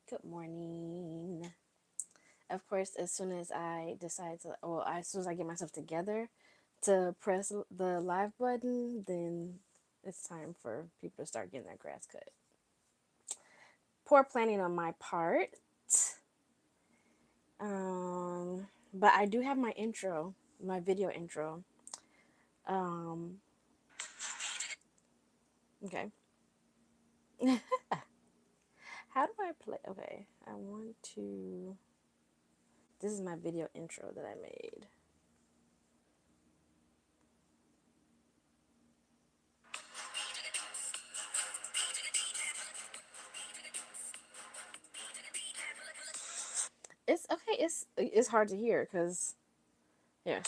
Good morning. Of course, as soon as I decide to, well, as soon as I get myself together to press the live button, then it's time for people to start getting their grass cut. Poor planning on my part. But I do have my intro, my video intro. Um, okay. How do I play? Okay, I want to. This is my video intro that I made. It's okay. It's hard to hear because yeah.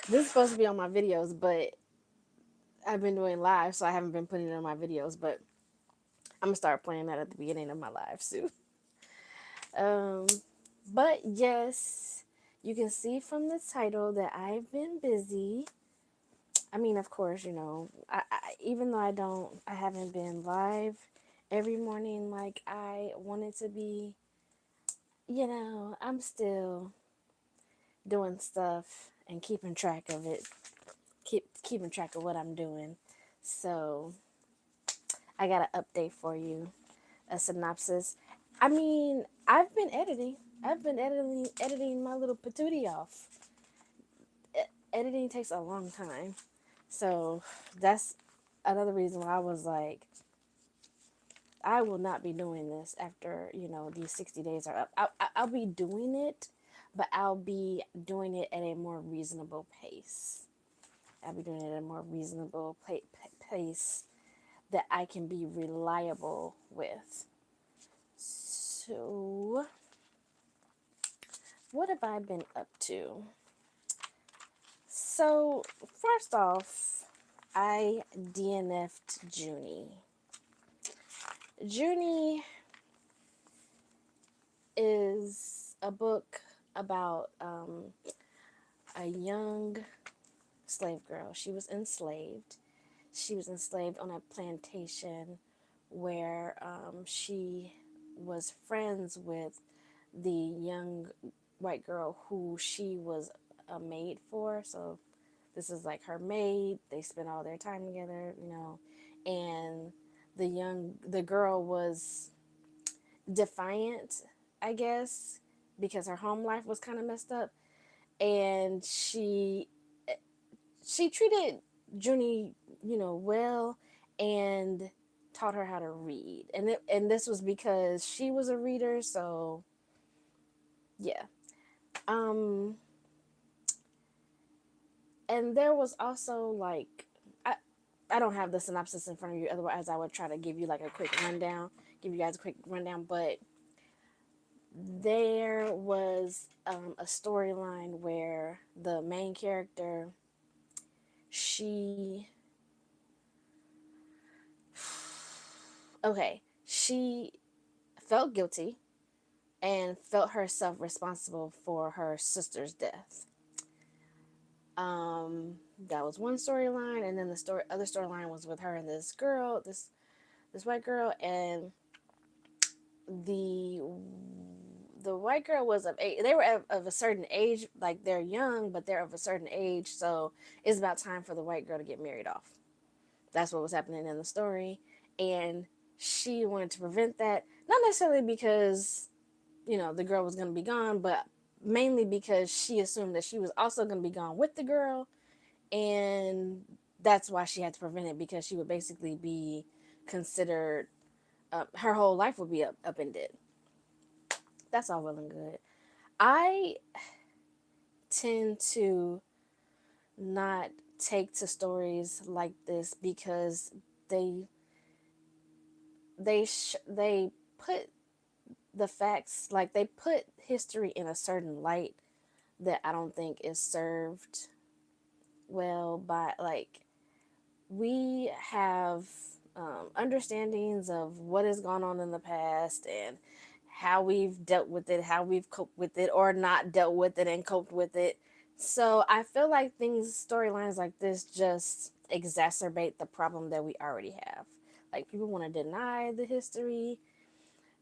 This is supposed to be on my videos, but I've been doing live, so I haven't been putting it on my videos. But I'm gonna start playing that at the beginning of my live soon. Um, but yes, you can see from the title that I've been busy. I mean, of course, even though I haven't been live every morning like I wanted to be. I'm still doing stuff and keeping track of it. Keeping track of what I'm doing. So I got an update for you, a synopsis. I mean, I've been editing. I've been editing my little patootie off. Editing takes a long time, so that's another reason why I was like, I will not be doing this after these 60 days are up. I'll be doing it, but I'll be doing it at a more reasonable pace. I'll be doing it at a more reasonable pace that I can be reliable with. So, what have I been up to? So, first off, I DNF'd Junie. Junie is a book about a young slave girl. She was enslaved. She was enslaved on a plantation where she was friends with the young white girl who she was a maid for. So this is like her maid. They spent all their time together, and the girl was defiant, I guess, because her home life was kind of messed up, and she treated Junie, well, and taught her how to read. And this was because she was a reader, so yeah. Um and there was also like I don't have the synopsis in front of you, otherwise I would try to give you like a quick rundown, give you guys a quick rundown, but there was a storyline where the main character, she okay, she felt guilty and felt herself responsible for her sister's death. That was one storyline, and then the other storyline was with her and this girl, this white girl, and the the white girl was of age. They were of a certain age, like they're young, but they're of a certain age, so it's about time for the white girl to get married off. That's what was happening in the story, and she wanted to prevent that, not necessarily because the girl was going to be gone, but mainly because she assumed that she was also going to be gone with the girl, and that's why she had to prevent it, because she would basically be considered, her whole life would be upended. That's all well and good. I tend to not take to stories like this because they they put the facts, like they put history in a certain light that I don't think is served well by, like, we have understandings of what has gone on in the past and how we've dealt with it, how we've coped with it or not dealt with it and coped with it. So I feel like storylines like this just exacerbate the problem that we already have. Like, people want to deny the history.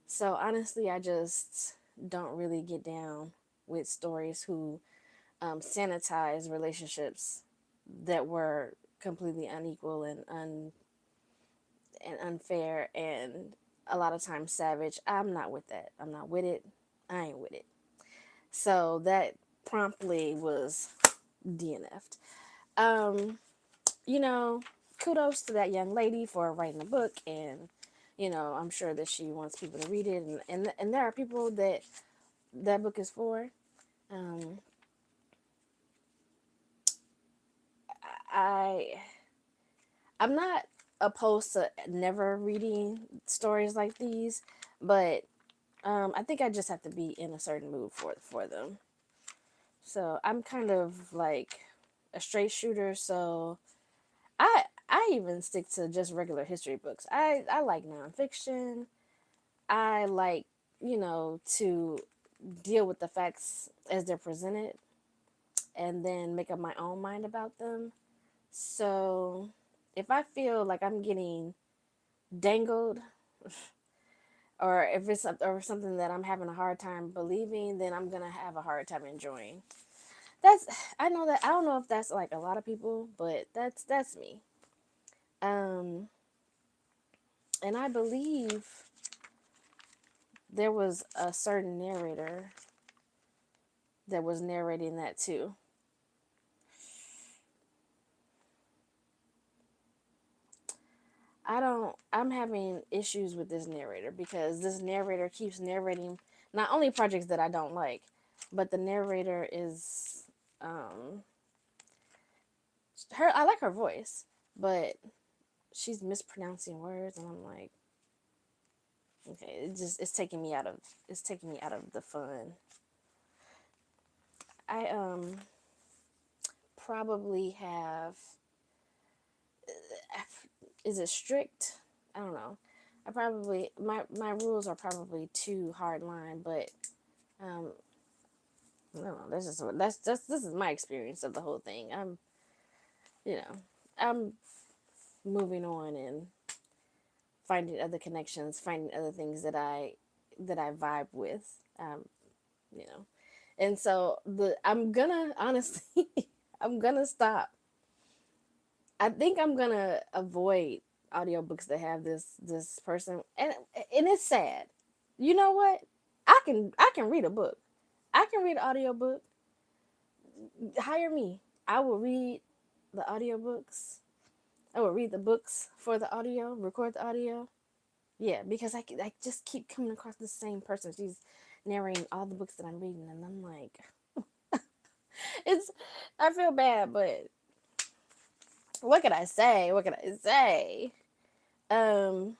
So honestly, I just don't really get down with stories who sanitize relationships that were completely unequal and unfair and a lot of times savage. I'm not with that. I'm not with it. I ain't with it. So that promptly was DNF'd. Um, you know, kudos to that young lady for writing a book, and I'm sure that she wants people to read it, and there are people that that book is for. Um, I I'm not opposed to never reading stories like these, but I think I just have to be in a certain mood for them. So I'm kind of like a straight shooter, so I even stick to just regular history books. I like nonfiction. I like, to deal with the facts as they're presented and then make up my own mind about them. So if I feel like I'm getting dangled, or if it's or something that I'm having a hard time believing, then I'm gonna have a hard time enjoying. That's I know that I don't know if that's like a lot of people, but that's me. Um, and I believe there was a certain narrator that was narrating that too. I'm having issues with this narrator because this narrator keeps narrating not only projects that I don't like, but the narrator is um her I like her voice, but she's mispronouncing words and I'm like, okay, it's taking me out of the fun. I probably have is it strict? I don't know. I probably my rules are probably too hard line, but um no, that's just this is my experience of the whole thing. You know, I'm moving on and finding other connections, finding other things that I vibe with. You know. And so the I'm gonna honestly I'm gonna stop. I think I'm gonna avoid audiobooks that have this person and it's sad. You know what? I can read a book. I can read an audiobook. Hire me. I will read the audiobooks. I will read the books for the audio, record the audio. Yeah, because I just keep coming across the same person. She's narrating all the books that I'm reading, and I'm like, it's. I feel bad, but what could I say? What could I say? Um.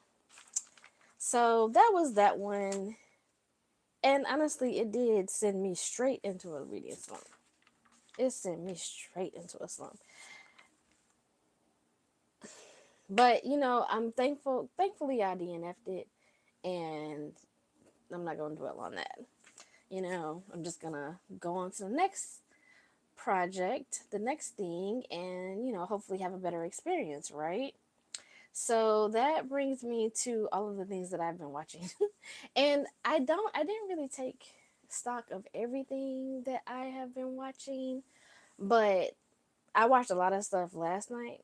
So that was that one, and honestly, it did send me straight into a reading slump. It sent me straight into a slump. But I'm thankful. Thankfully, I DNF'd it, and I'm not going to dwell on that. I'm just gonna go on to the next project, the next thing, and hopefully have a better experience, right? So that brings me to all of the things that I've been watching. And I didn't really take stock of everything that I have been watching, but I watched a lot of stuff last night.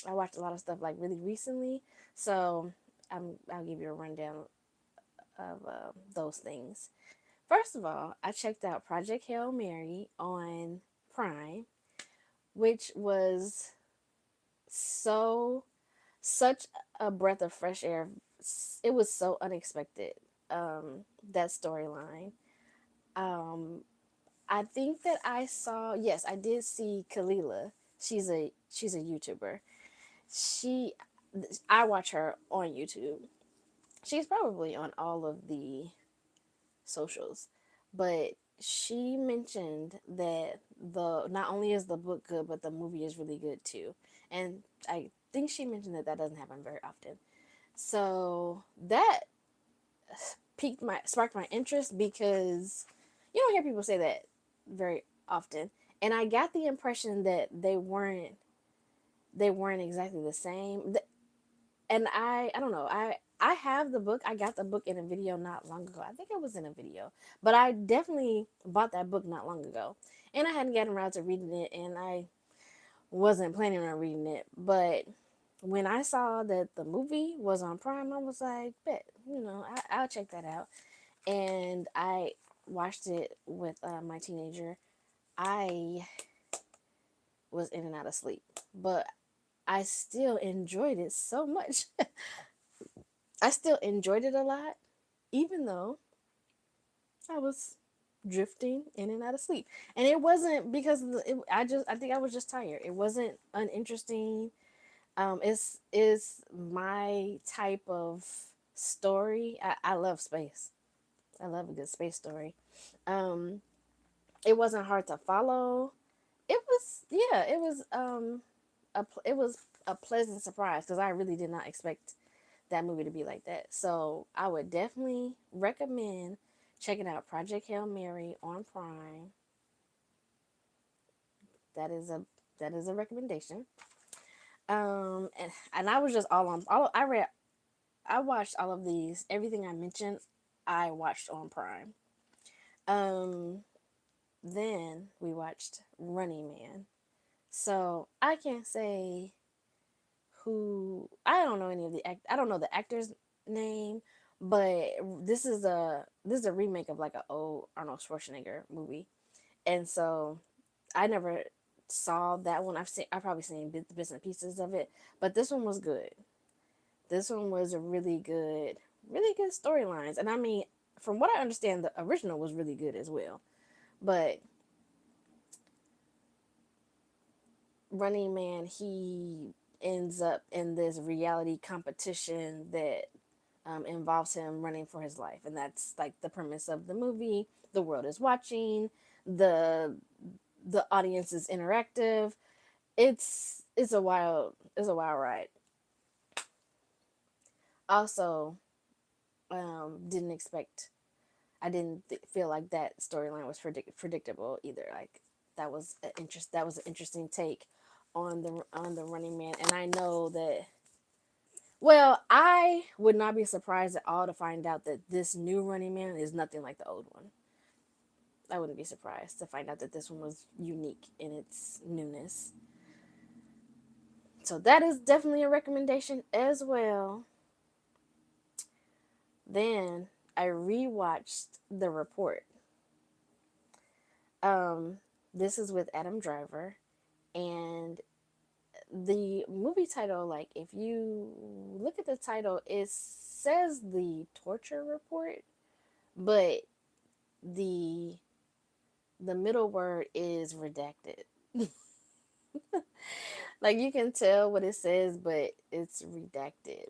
I watched a lot of stuff like really recently. So I'll give you a rundown of those things. First of all, I checked out Project Hail Mary on Prime, which was so such a breath of fresh air. It was so unexpected. That storyline. Um, I think that I saw. Yes, I did see Kalila. She's a YouTuber. She, I watch her on YouTube. She's probably on all of the socials, but she mentioned that the not only is the book good, but the movie is really good too. And I think she mentioned that doesn't happen very often. So that sparked my interest because you don't hear people say that very often. And I got the impression that they weren't exactly the same. And I don't know. I have the book. I got the book in a video not long ago. I think it was in a video, but I definitely bought that book not long ago, and I hadn't gotten around to reading it, and I wasn't planning on reading it. But when I saw that the movie was on Prime, I was like, bet, I'll check that out. And I watched it with my teenager. I was in and out of sleep, but I still enjoyed it so much. I still enjoyed it a lot, even though I was drifting in and out of sleep. And it wasn't because I think I was just tired. It wasn't uninteresting. It's my type of story. I love space. I love a good space story. Um, it wasn't hard to follow. It was, yeah, it was a pleasant surprise because I really did not expect that movie to be like that. So I would definitely recommend checking out Project Hail Mary on Prime. That is a recommendation. And I was just all I watched all of these. Everything I mentioned, I watched on Prime. Um, then we watched Running Man. So I can't say who. I don't know any of the I don't know the actor's name, but this is a remake of like an old Arnold Schwarzenegger movie, and so I never saw that one. I've probably seen bits and pieces of it, but this one was good. This one was a really good storylines, and I mean, from what I understand, the original was really good as well. But Running Man, he ends up in this reality competition that involves him running for his life, and that's like the premise of the movie. The world is watching. the The audience is interactive. It's a wild ride. Also, didn't expect. I didn't feel like that storyline was predictable either. Like that was an interesting take on the Running Man, and I know that. Well, I would not be surprised at all to find out that this new Running Man is nothing like the old one. I wouldn't be surprised to find out that this one was unique in its newness. So that is definitely a recommendation as well. Then I rewatched The Report. Um, this is with Adam Driver, and the movie title, like if you look at the title, it says The Torture Report, but the the middle word is redacted. Like you can tell what it says, but it's redacted.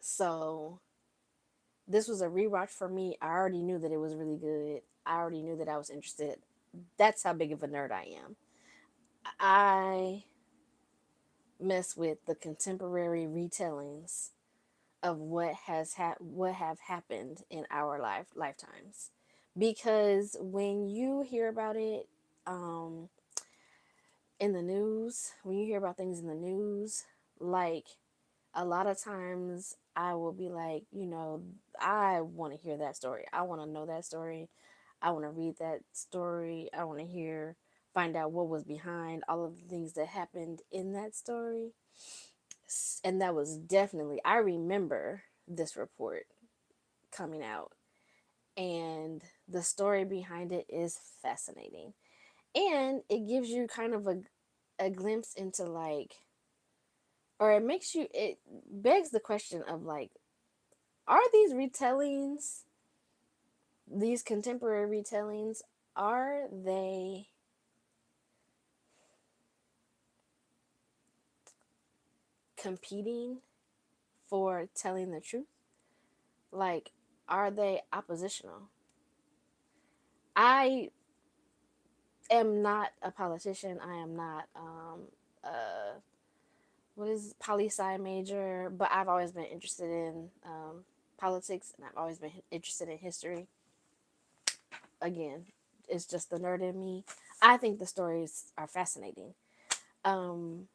So this was a rewatch for me. I already knew that it was really good. I already knew that I was interested. That's how big of a nerd I am. I mess with the contemporary retellings of what have happened in our lifetimes, because when you hear about it um in the news, when you hear about things in the news, like a lot of times I will be like, I want to hear that story. I want to know that story. I want to read that story. I want to find out what was behind all of the things that happened in that story. And that was definitely, I remember this report coming out, and the story behind it is fascinating. And it gives you kind of a glimpse into like, or it begs the question of like, are these retellings, these contemporary retellings, are they competing for telling the truth? Like, are they oppositional? I am not a politician. I am not uh what is poli sci major, but I've always been interested in politics, and I've always been interested in history. Again, it's just the nerd in me. I think the stories are fascinating. Um,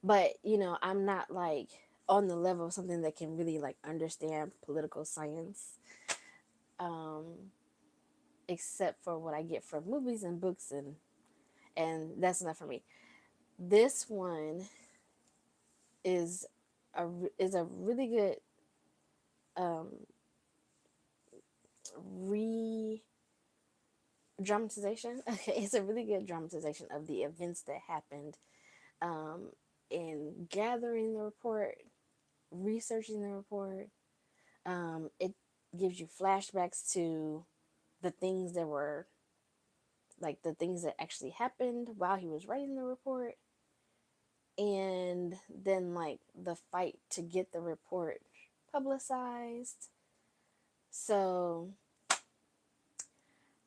But, I'm not like on the level of something that can really like understand political science, um, except for what I get from movies and books, and that's enough for me. This one is is a really good um, re dramatization. Okay, it's a really good dramatization of the events that happened, um, in gathering the report, researching the report. It gives you flashbacks to the things that were like the things that actually happened while he was writing the report, and then like the fight to get the report publicized. So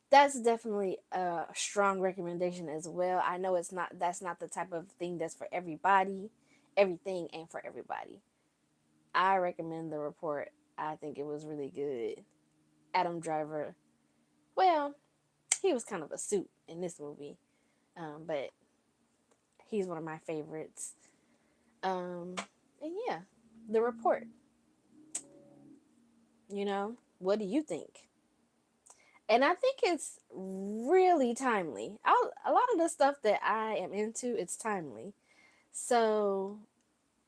that's definitely a strong recommendation as well. I know that's not the type of thing that's for everybody. Everything ain't for everybody. I recommend the report. I think it was really good. Adam Driver, well, he was kind of a suit in this movie, but he's one of my favorites. Um, and yeah, the report. What do you think? And I think it's really timely. A lot of the stuff that I am into, it's timely. So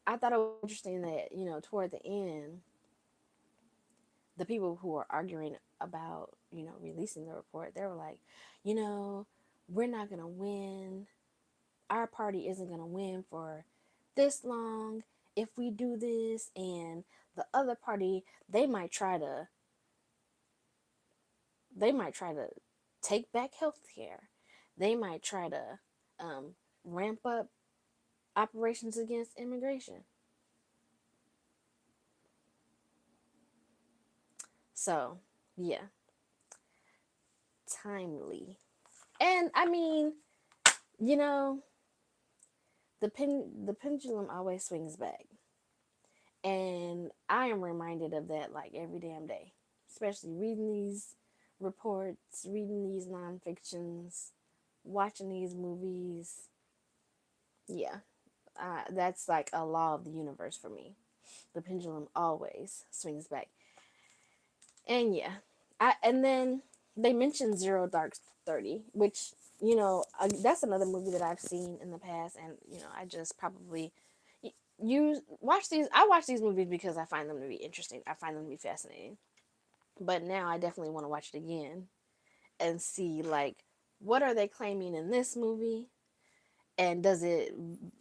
I thought it was interesting that, toward the end, the people who were arguing about, releasing the report, they were like, you know, we're not going to win. Our party isn't going to win for this long if we do this. And the other party, they might try to, they might try to take back healthcare. They might try to um, ramp up operations against immigration. So, yeah, timely. And I mean, you know, the pendulum always swings back. And I am reminded of that like every damn day, especially reading these reports, reading these nonfictions, watching these movies. Yeah, that's like a law of the universe for me. The pendulum always swings back. And yeah, and then they mentioned Zero Dark 30, which, that's another movie that I've seen in the past, and I just probably you watch these. I watch these movies because I find them to be interesting. I find them to be fascinating. But now I definitely want to watch it again and see like what are they claiming in this movie, and does it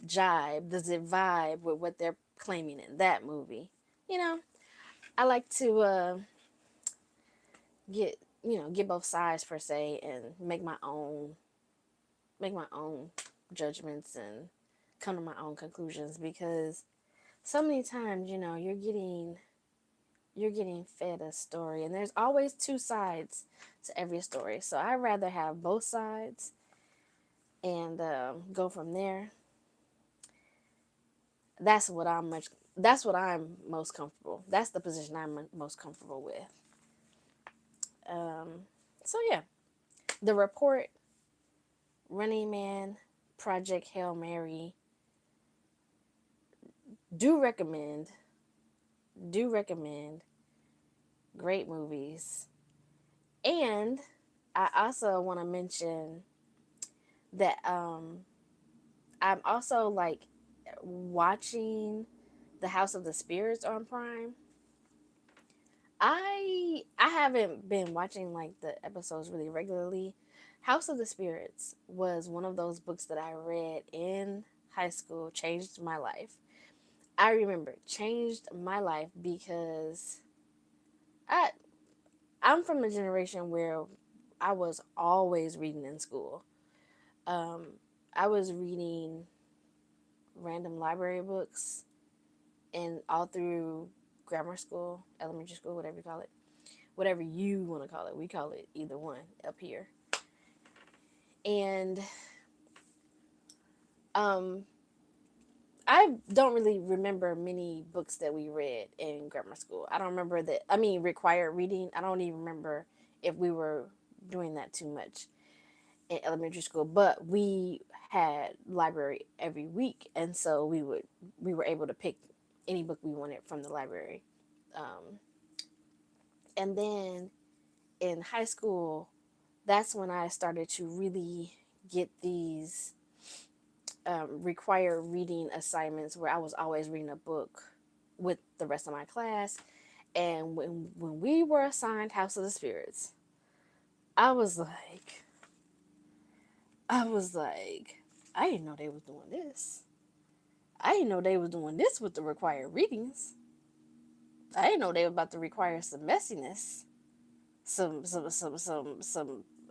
jibe? Does it vibe with what they're claiming in that movie? You know, I like to get get both sides per se and make my own judgments and come to my own conclusions, because so many times you're getting fed a story, and there's always two sides to every story, so I'd rather have both sides and go from there. That's what I'm most comfortable, that's the position I'm most comfortable with. So yeah, the report, Running Man, Project Hail Mary, do recommend, do recommend, great movies. And I also want to mention that I'm also like watching The House of the Spirits on Prime. I haven't been watching like the episodes really regularly. House of the Spirits was one of those books that I read in high school, changed my life. I remember changed my life because I I'm from a generation where I was always reading in school. Um, I was reading random library books and all through grammar school, elementary school, whatever you call it, whatever you want to call it. We call it either one up here. And um, I don't really remember many books that we read in grammar school. I don't remember that. I mean, required reading. I don't even remember if we were doing that too much in elementary school, but we had library every week, and so we were able to pick any book we wanted from the library. Um, and then in high school, that's when I started to really get these required reading assignments where I was always reading a book with the rest of my class. And when we were assigned House of the Spirits, I was like, I was like, I didn't know they was doing this. I didn't know they was doing this with the required readings. I didn't know they were about to require some messiness, some.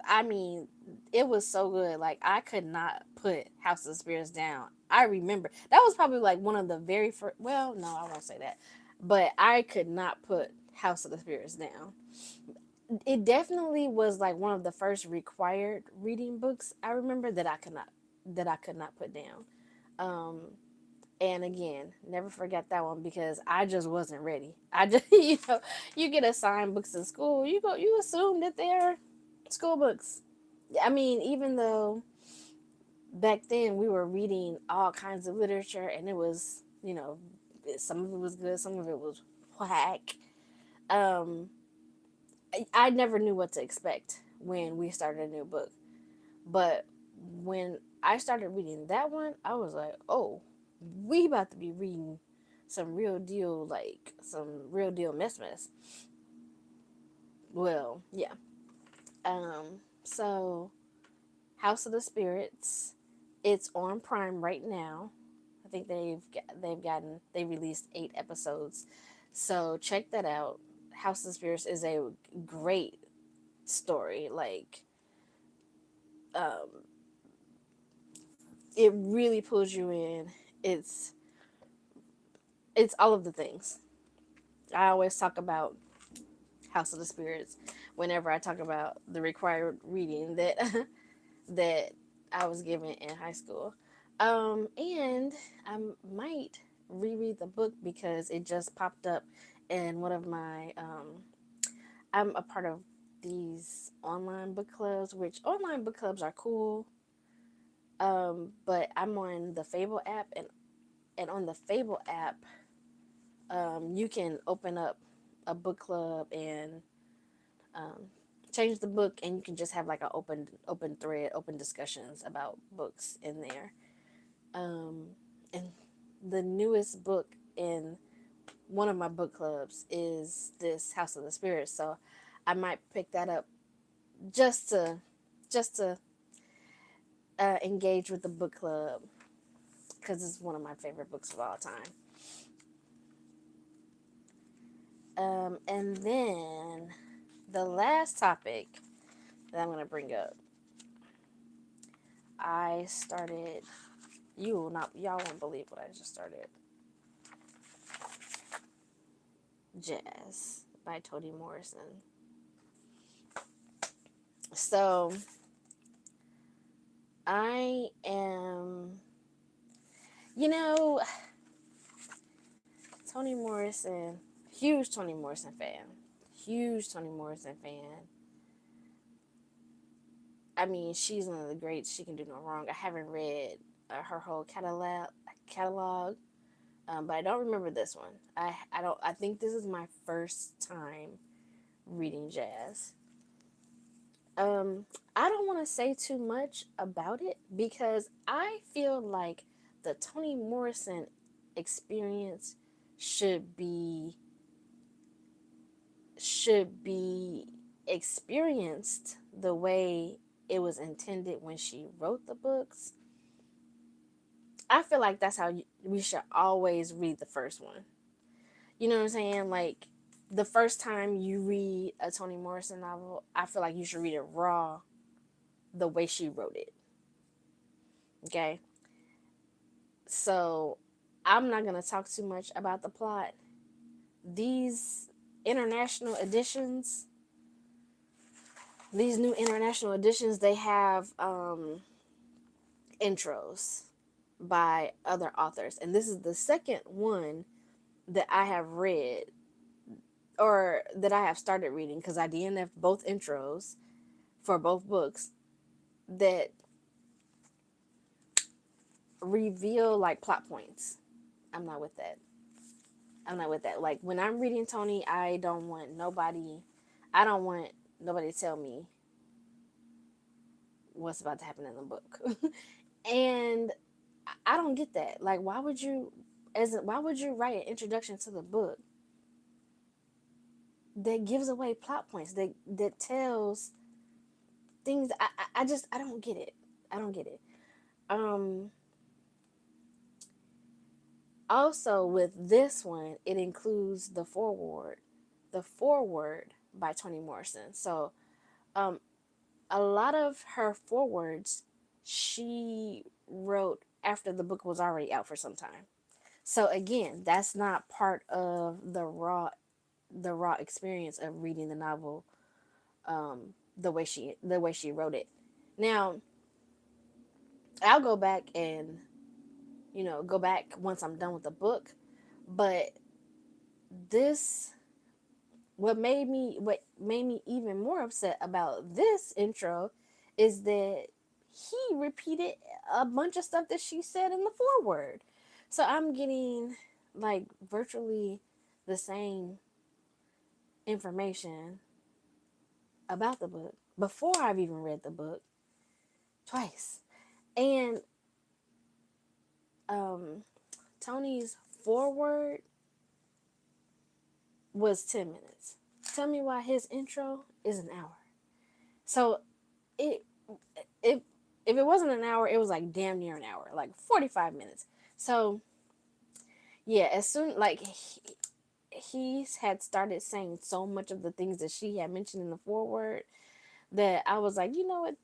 I mean, it was so good. Like I could not put House of the Spirits down. I remember that was probably like one of the very first. Well, no, I won't say that, but I could not put House of the Spirits down. It definitely was like one of the first required reading books I remember that I could not put down. Um, and again, never forget that one because I just wasn't ready. I just you get assigned books in school, you assume that they're school books. I mean, even though back then we were reading all kinds of literature and it was, some of it was good, some of it was whack. Um, I never knew what to expect when we started a new book. But when I started reading that one, I was like, oh, we about to be reading some real deal, like some real deal mess. Well, yeah. So House of the Spirits, it's on Prime right now. I think they released 8 episodes, so check that out. House of the Spirits is a great story. Like, um, it really pulls you in. It's it's all of the things. I always talk about House of the Spirits whenever I talk about the required reading that that I was given in high school. And I might reread the book because it just popped up in one of my I'm a part of these online book clubs, which online book clubs are cool. But I'm on the Fable app, and on the Fable app, you can open up a book club and um, change the book, and you can just have like an open thread, open discussions about books in there. Um, and the newest book in one of my book clubs is this House of the Spirits, so I might pick that up just to just to engage with the book club because it's one of my favorite books of all time. And then the last topic that I'm going to bring up, I started, y'all won't believe what I just started. Jazz by Toni Morrison. So I am, you know, Toni Morrison, huge Toni Morrison fan. Huge Toni Morrison fan. I mean, she's one of the greats. She can do no wrong. I haven't read her whole catalog, but I don't remember this one. I don't. I think this is my first time reading Jazz. Um, I don't want to say too much about it because I feel like the Toni Morrison experience should be should be experienced the way it was intended when she wrote the books. I feel like that's how we should always read the first one. You know what I'm saying? Like the first time you read a Toni Morrison novel, I feel like you should read it raw, the way she wrote it. Okay? So I'm not going to talk too much about the plot. These international editions, these new international editions, they have intros by other authors. And this is the second one that I have read or that I have started reading because I DNF'd both intros for both books that reveal like plot points. I'm not with that. I'm not with that. Like when I'm reading Tony, I don't want nobody to tell me what's about to happen in the book. And I don't get that. Like why would you write an introduction to the book that gives away plot points, that tells things. I don't get it. I don't get it. Um Also with this one, it includes the foreword by Toni Morrison. So um a lot of her forewords she wrote after the book was already out for some time. So again, that's not part of the raw experience of reading the novel, the way she wrote it. Now, I'll go back and go back once I'm done with the book, but this what made me even more upset about this intro is that he repeated a bunch of stuff that she said in the foreword. So I'm getting like virtually the same information about the book before I've even read the book twice. And um Tony's foreword was 10 minutes. Tell me why his intro is an hour. So it if if it wasn't an hour, it was like damn near an hour, like 45 minutes. So yeah, as soon like he had started saying so much of the things that she had mentioned in the foreword that I was like, you know what,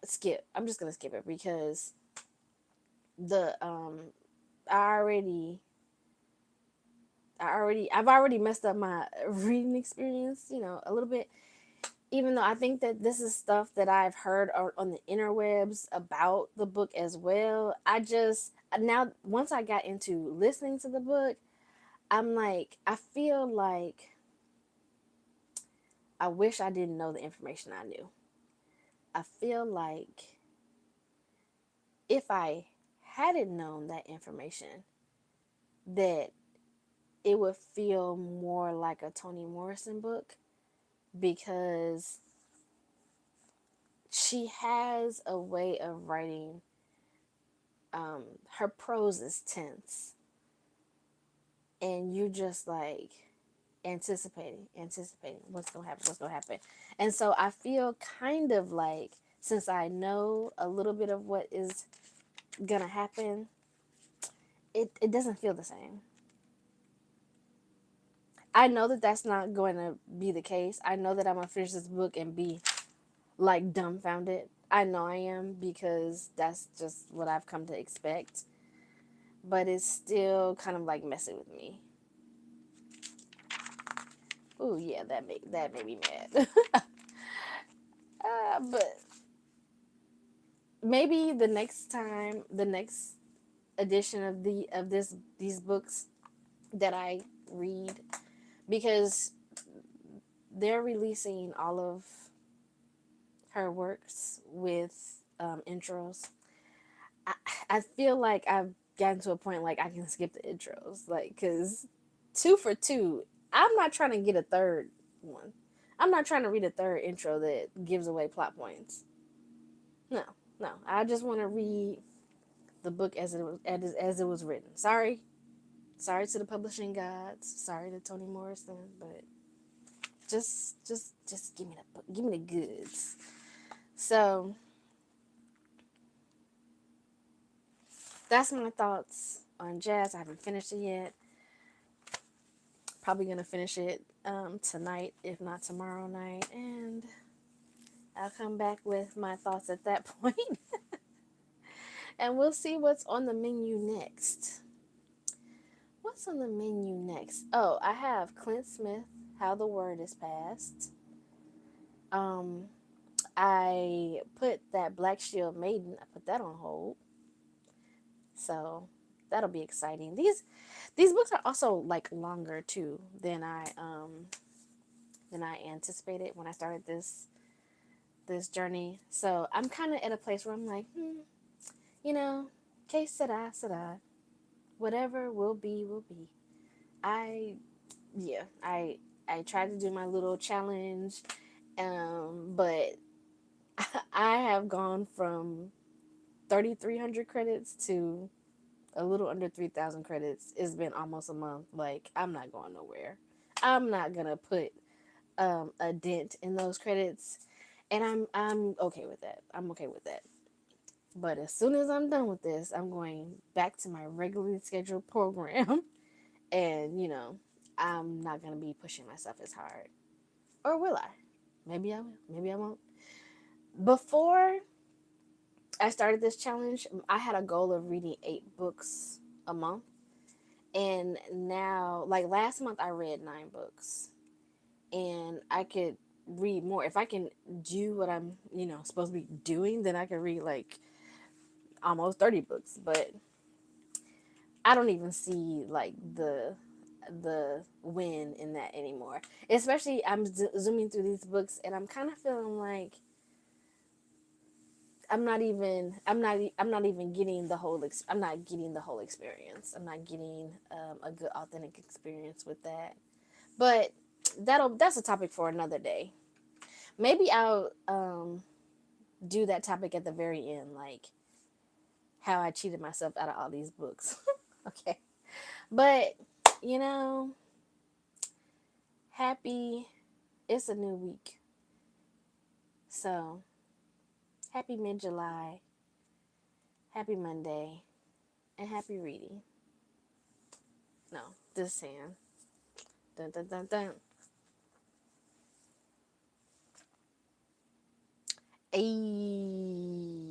skip. I'm just gonna skip it because the I already I've already messed up my reading experience, a little bit. Even though I think that this is stuff that I've heard on the interwebs about the book as well. I just now once I got into listening to the book, I'm like I feel like I wish I didn't know the information I knew. I feel like if I hadn't known that information, that it would feel more like a Toni Morrison book because she has a way of writing. Her prose is tense, and you just like anticipating what's gonna happen. And so I feel kind of like since I know a little bit of what is gonna happen, it doesn't feel the same. I know that that's not going to be the case. I know that I'm gonna finish this book and be like dumbfounded. I know I am because that's just what I've come to expect. But it's still kind of like messing with me. Ooh, yeah, that made me mad. But maybe the next edition of these books that I read, because they're releasing all of her works with intros. I, I feel like I've gotten to a point like I can skip the intros, like because 2 for 2. I'm not trying to get a third one. I'm not trying to read a third intro that gives away plot points. No, no. I just want to read the book as it was written. Sorry to the publishing gods. Sorry to Toni Morrison, but just give me the book. Give me the goods. So that's my thoughts on Jazz. I haven't finished it yet. Probably gonna finish it tonight, if not tomorrow night, and I'll come back with my thoughts at that point. And we'll see what's on the menu next. What's on the menu next? Oh, I have Clint Smith, How the Word is Passed. Um, I put that Black Shield Maiden, I put that on hold. So that'll be exciting. These books are also like longer too than I anticipated when I started this journey. So I'm kind of at a place where I'm like, you know, Que sera, sera. Whatever will be, will be. I, yeah, I tried to do my little challenge, but I have gone from 3,300 credits to a little under 3,000 credits. It's been almost a month. Like, I'm not going nowhere. I'm not gonna put a dent in those credits, and I'm okay with that. I'm okay with that. But as soon as I'm done with this, I'm going back to my regularly scheduled program, and I'm not gonna be pushing myself as hard. Or will I? Maybe I will. Maybe I won't. Before I started this challenge, I had a goal of reading 8 books a month. And now, like last month, I read 9 books. And I could read more. If I can do what I'm, supposed to be doing, then I can read like almost 30 books. But I don't even see like the win in that anymore. Especially, I'm zooming through these books, and I'm kind of feeling like I'm not even getting the whole I'm not getting the whole experience. I'm not getting a good authentic experience with that. But that's a topic for another day. Maybe I'll do that topic at the very end, like how I cheated myself out of all these books. Okay. But you know, happy it's a new week. So, happy mid-July, happy Monday, and happy reading. No, this saying. Dun dun dun dun. Ayy.